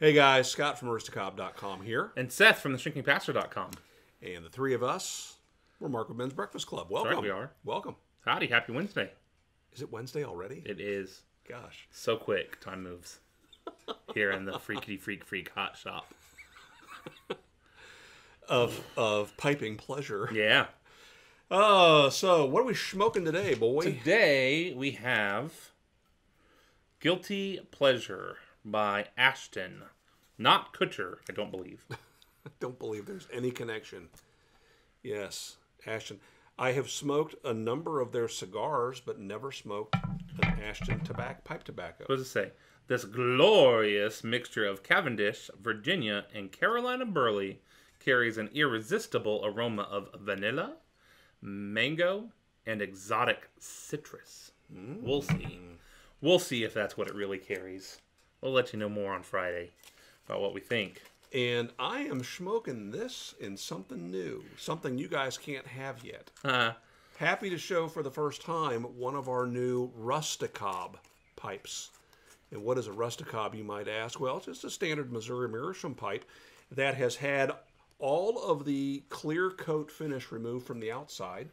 Hey guys, Scott from Rusticob.com here. And Seth from theshrinkingpastor.com. And the three of us, we're Mark with Men's Breakfast Club. Welcome. That's right, we are. Welcome. Howdy, happy Wednesday. Is it Wednesday already? It is. Gosh. So quick, time moves. Here in the freak hot shop. Of piping pleasure. Yeah. So what are we smoking today, boy? Today we have Guilty Pleasure by Ashton. Not Kutcher, I don't believe. I don't believe there's any connection. Yes, Ashton. I have smoked a number of their cigars, but never smoked an Ashton pipe tobacco. What does it say? This glorious mixture of Cavendish, Virginia, and Carolina Burley carries an irresistible aroma of vanilla, mango, and exotic citrus. We'll see. We'll see if that's what it really carries. We'll let you know more on Friday about what we think. And I am smoking this in something new, something you guys can't have yet. Happy to show for the first time one of our new Rusticob pipes. And what is a Rusticob, you might ask? Well, it's just a standard Missouri Meerschaum pipe that has had all of the clear coat finish removed from the outside.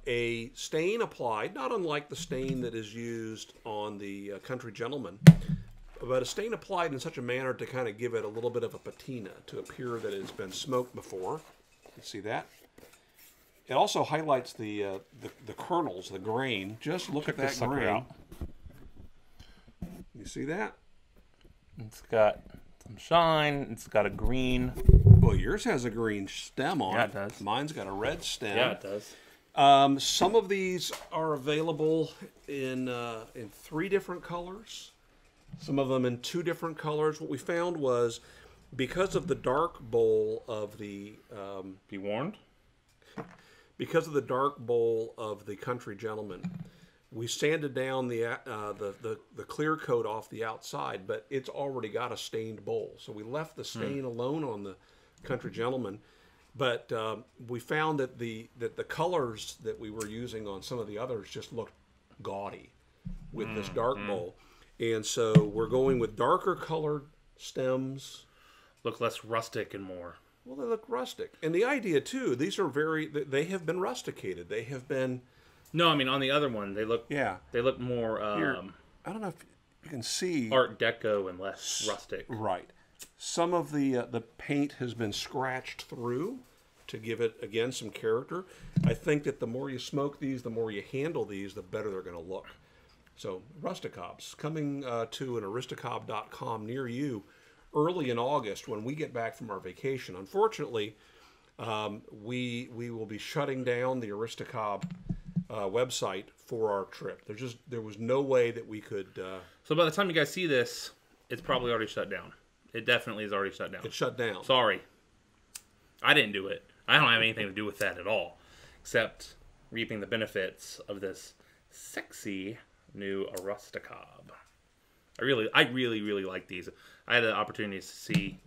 A stain applied, not unlike the stain that is used on the Country Gentleman, but a stain applied in such a manner to kind of give it a little bit of a patina, to appear that it's been smoked before. You see that? It also highlights the kernels, the grain. Just look at that grain. Out. You see that? It's got some shine. It's got a green. Well, yours has a green stem on it. Yeah, it does. Mine's got a red stem. Yeah, it does. Some of these are available in 3 different colors. Some of them in 2 different colors. What we found was, because of the dark bowl of the... Be warned? Because of the dark bowl of the Country Gentleman, we sanded down the clear coat off the outside, but it's already got a stained bowl. So we left the stain alone on the Country Gentleman. But we found that the colors that we were using on some of the others just looked gaudy with this dark bowl. And so we're going with darker colored stems. Look less rustic and more. Well, they look rustic. And the idea, too, these are they have been rusticated. They have been... No, I mean, on the other one, they look more... Here, I don't know if you can see... Art Deco and less rustic. Right. Some of the paint has been scratched through to give it, again, some character. I think that the more you smoke these, the more you handle these, the better they're going to look. So, Rusticobs, coming to an Rusticob.com near you early in August when we get back from our vacation. Unfortunately, we will be shutting down the Rusticob website for our trip. There was no way that we could... So by the time you guys see this, it's probably already shut down. It definitely is already shut down. It's shut down. Sorry. I didn't do it. I don't have anything to do with that at all, except reaping the benefits of this sexy new Rusticob. I really like these. I had the opportunity to see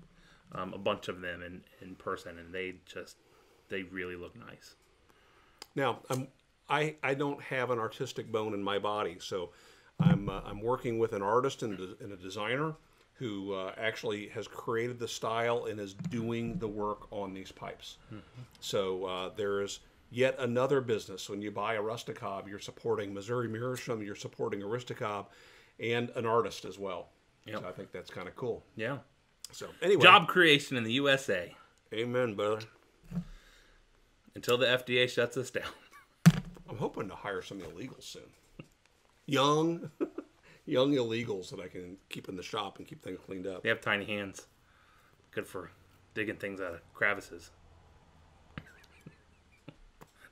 a bunch of them in person, and they really look nice. Now, I don't have an artistic bone in my body, so I'm working with an artist and a designer who actually has created the style and is doing the work on these pipes. So there is yet another business. When you buy a Rusticob, you're supporting Missouri Meerschaum, you're supporting a Rusticob, and an artist as well. Yep. So I think that's kind of cool. Yeah. So anyway. Job creation in the USA. Amen, brother. Until the FDA shuts us down. I'm hoping to hire some illegals soon. Young illegals that I can keep in the shop and keep things cleaned up. They have tiny hands. Good for digging things out of crevices.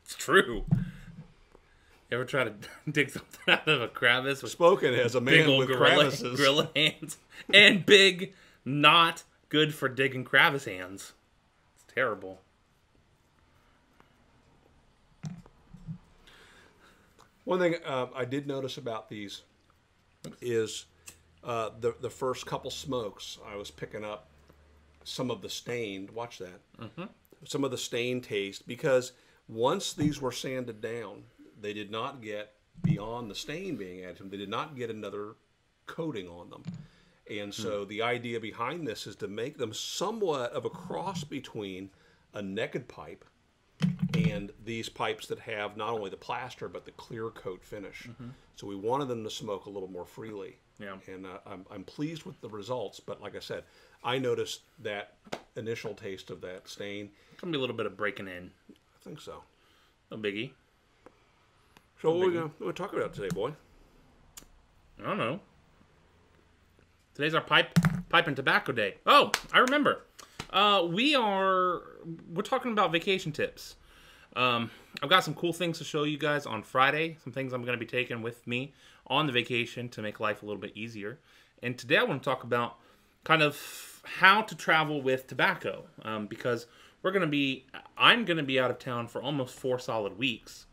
It's true. You ever try to dig something out of a crevice? With spoken as a man with crevices. Gorilla hands. And big, not good for digging crevice hands. It's terrible. One thing I did notice about these is the first couple smokes, I was picking up some of the stained, watch that, some of the stain taste, because once these were sanded down, they did not get beyond the stain being added to them. They did not get another coating on them. And so the idea behind this is to make them somewhat of a cross between a naked pipe and these pipes that have not only the plaster but the clear coat finish. So we wanted them to smoke a little more freely. Yeah. And I'm pleased with the results, but like I said, I noticed that initial taste of that stain. It's going to be a little bit of breaking in. I think so. No biggie. So what are we going to talk about today, boy? I don't know. Today's our pipe and tobacco day. Oh, I remember. We're talking about vacation tips. I've got some cool things to show you guys on Friday. Some things I'm going to be taking with me on the vacation to make life a little bit easier. And today I want to talk about kind of how to travel with tobacco, because I'm going to be out of town for almost 4 solid weeks.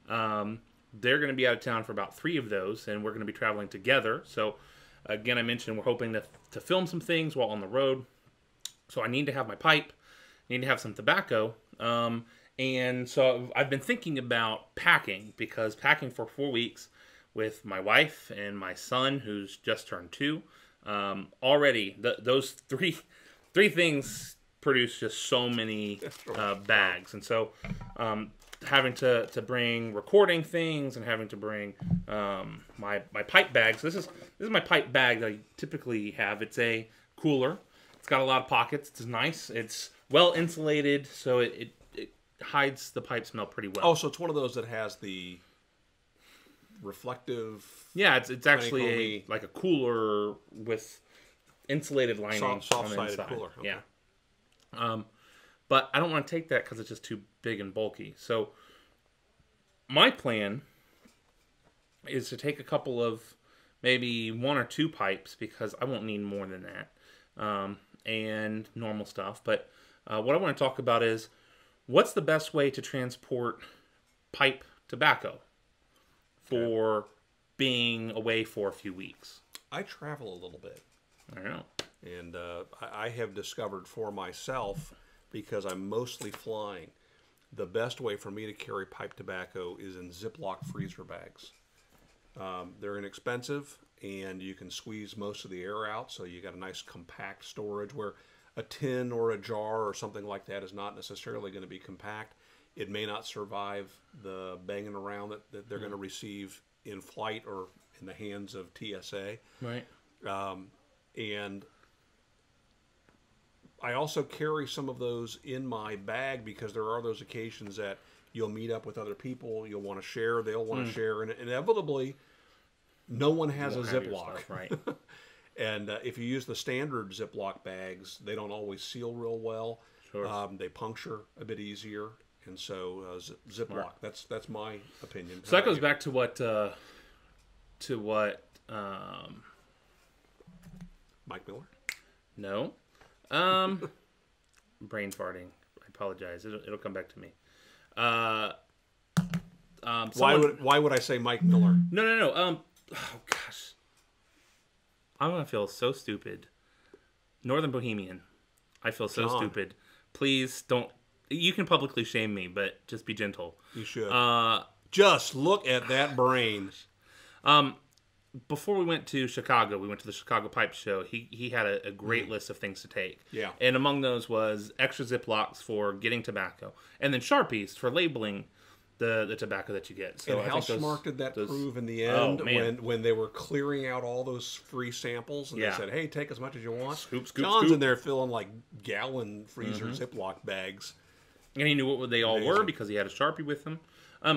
They're going to be out of town for about 3 of those, and we're going to be traveling together. So again, I mentioned we're hoping to film some things while on the road. So I need to have my pipe, I need to have some tobacco, and so I've been thinking about packing, because packing for 4 weeks with my wife and my son, who's just turned 2, already those three things produce just so many bags, and so having to bring recording things and having to bring my pipe bags. This is my pipe bag that I typically have. It's a cooler. It's got a lot of pockets. It's nice. It's well insulated, so it hides the pipe smell pretty well. Oh, so it's one of those that has the reflective. Yeah, it's actually like a cooler with insulated lining on the inside. Cooler. Okay. Yeah. But I don't want to take that because it's just too big and bulky. So my plan is to take a couple of maybe 1 or 2 pipes, because I won't need more than that, and normal stuff. But what I want to talk about is what's the best way to transport pipe tobacco for being away for a few weeks. I travel a little bit. I know. And I have discovered for myself, because I'm mostly flying, the best way for me to carry pipe tobacco is in Ziploc freezer bags. They're inexpensive, and you can squeeze most of the air out, so you got a nice compact storage, where a tin or a jar or something like that is not necessarily going to be compact. It may not survive the banging around that they're going to receive in flight or in the hands of TSA. Right. And I also carry some of those in my bag, because there are those occasions that you'll meet up with other people, you'll want to share, they'll want to share, and inevitably, no one has a Ziploc. Stuff, right. And if you use the standard Ziploc bags, they don't always seal real well. Sure. They puncture a bit easier, and so Ziploc. That's my opinion. So that goes back to what Mike Miller? No. Brain farting. I apologize. It'll come back to me. Why would I say Mike Miller? No. Oh gosh. I'm gonna feel so stupid. Northern Bohemian. I feel so stupid. Please don't. You can publicly shame me, but just be gentle. You should. Just look at that brain. Before we went to Chicago, we went to the Chicago Pipe Show. He had a great list of things to take. Yeah. And among those was extra Ziplocs for getting tobacco, and then Sharpies for labeling the tobacco that you get. So and how smart did that prove in the end when they were clearing out all those free samples, and they said, "Hey, take as much as you want." Scoop, John's in there filling like gallon freezer Ziploc bags, and he knew what they all were because he had a Sharpie with him.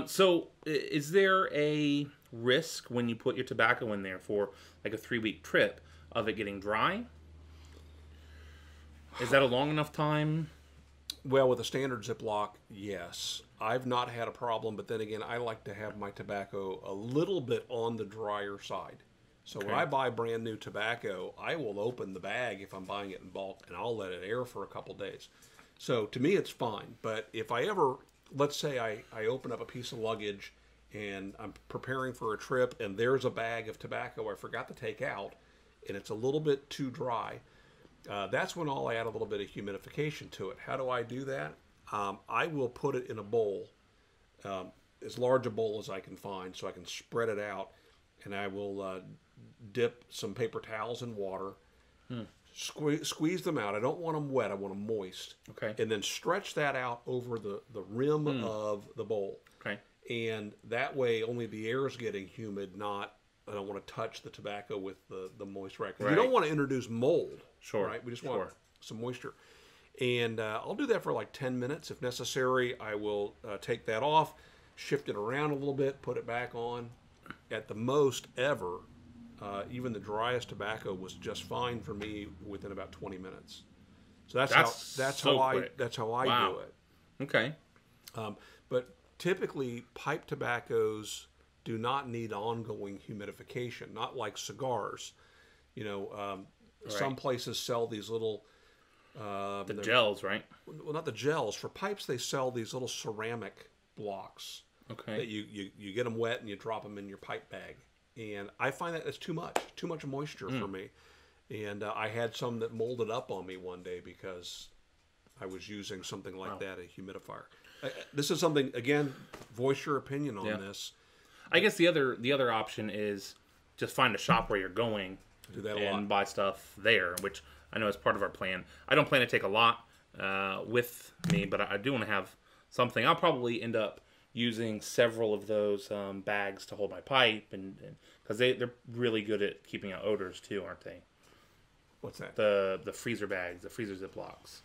So is there a risk when you put your tobacco in there for like a 3-week trip of it getting dry? Is that a long enough time? Well, with a standard Ziploc, yes. I've not had a problem, but then again, I like to have my tobacco a little bit on the drier side. So when I buy brand new tobacco, I will open the bag if I'm buying it in bulk, and I'll let it air for a couple days. So to me, it's fine. But if I ever, let's say I open up a piece of luggage and I'm preparing for a trip, and there's a bag of tobacco I forgot to take out, and it's a little bit too dry, that's when I'll add a little bit of humidification to it. How do I do that? I will put it in a bowl, as large a bowl as I can find, so I can spread it out, and I will dip some paper towels in water, Squeeze them out. I don't want them wet. I want them moist. Okay. And then stretch that out over the rim of the bowl. Okay. And that way, only the air is getting humid, not... I don't want to touch the tobacco with the moist rack. You don't want to introduce mold. Sure. Right? We just want some moisture. And I'll do that for like 10 minutes. If necessary, I will take that off, shift it around a little bit, put it back on. At the most ever, even the driest tobacco was just fine for me within about 20 minutes. So that's how I do it. Okay. But typically, pipe tobaccos do not need ongoing humidification, not like cigars. Some places sell these little... the gels, right? Well, not the gels. For pipes, they sell these little ceramic blocks. Okay. That you get them wet and you drop them in your pipe bag. And I find that it's too much moisture for me. And I had some that molded up on me one day because I was using something like that, a humidifier. This is something, again, voice your opinion on this. I guess the other option is just find a shop where you're going and buy stuff there, which I know is part of our plan. I don't plan to take a lot with me, but I do want to have something. I'll probably end up using several of those bags to hold my pipe, and because they're really good at keeping out odors too, aren't they? What's that? The freezer bags, the freezer Ziplocs.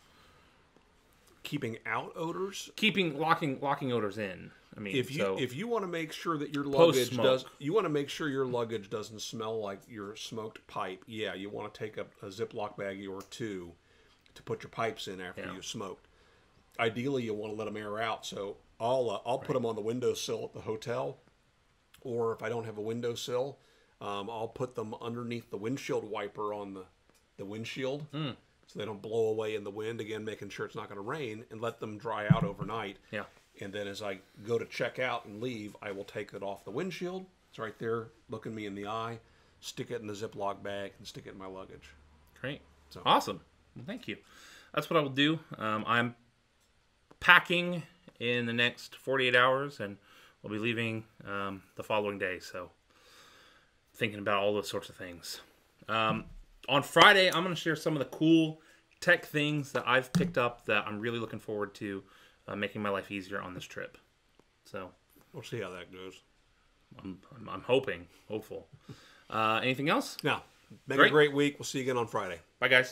Keeping out odors? Locking odors in. I mean, if you want to make sure that your luggage doesn't smell like your smoked pipe, you want to take a Ziploc baggie or two to put your pipes in after you smoked. Ideally, you want to let them air out. So I'll put them on the windowsill at the hotel, or if I don't have a windowsill, I'll put them underneath the windshield wiper on the windshield. So they don't blow away in the wind, again, making sure it's not going to rain, and let them dry out overnight. Yeah. And then as I go to check out and leave, I will take it off the windshield. It's right there, looking me in the eye, stick it in the Ziploc bag, and stick it in my luggage. Great. So. Awesome. Well, thank you. That's what I will do. I'm packing in the next 48 hours, and we'll be leaving the following day. So thinking about all those sorts of things. On Friday, I'm going to share some of the cool tech things that I've picked up that I'm really looking forward to making my life easier on this trip. So we'll see how that goes. I'm hopeful. Anything else? No. Make a great week. We'll see you again on Friday. Bye, guys.